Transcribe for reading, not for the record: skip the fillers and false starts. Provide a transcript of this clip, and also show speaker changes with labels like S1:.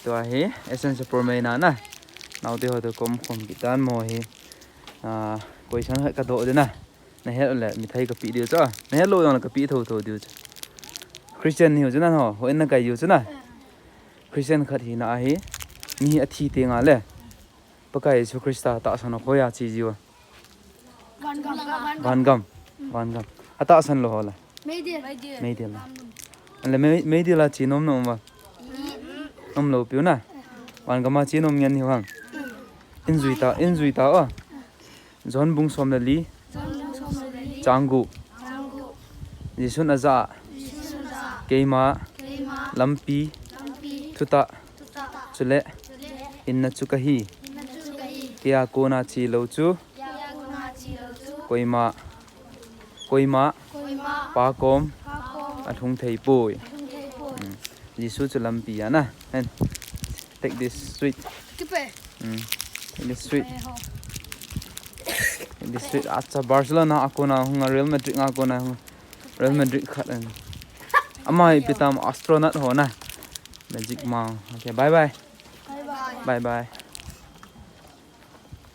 S1: ตัวเฮเอเซนส์โปรเมน่านะเราเดี๋ยวเราคมกิจการมอเฮกุยฉันให้กระโดดด้วยนะในเฮลแหละมีไทยกับปีเดียวจ้ะในเฮลโลยองกับปีโถเดียวจ้ะคริสเตียนหิวจ้ะนะฮะหัวเอ็นนักไก่อยู่จ้ะนะคริสเตียนขัดหินะเฮมีอาทิตย์เตียงอะไรปะไก่สุคริสต์ตาสันโคยาชีจิววันกำตาสันโลหะละไม่เดียวละอันละไม่เดียวละจีนมวะนมโลปิวนะวันกำมาจีนมยันหิวหังอินจุยตาอ่ะจอนบุงสมละลีจังกูยิสุนอาซาเกยมาลัมปีทุตะสุเลอินนัจุกะฮีเกียโกนาชีโลจูกอยมาปากอมอัทุงไทยปุยยิสุจุลัมปีอ่ะนะ and take this sweet take this sweet acha Barcelona ako na hung Real Madrid nga ako na Real Madrid khat amai pitam astronaut ho na magic ma okay bye bye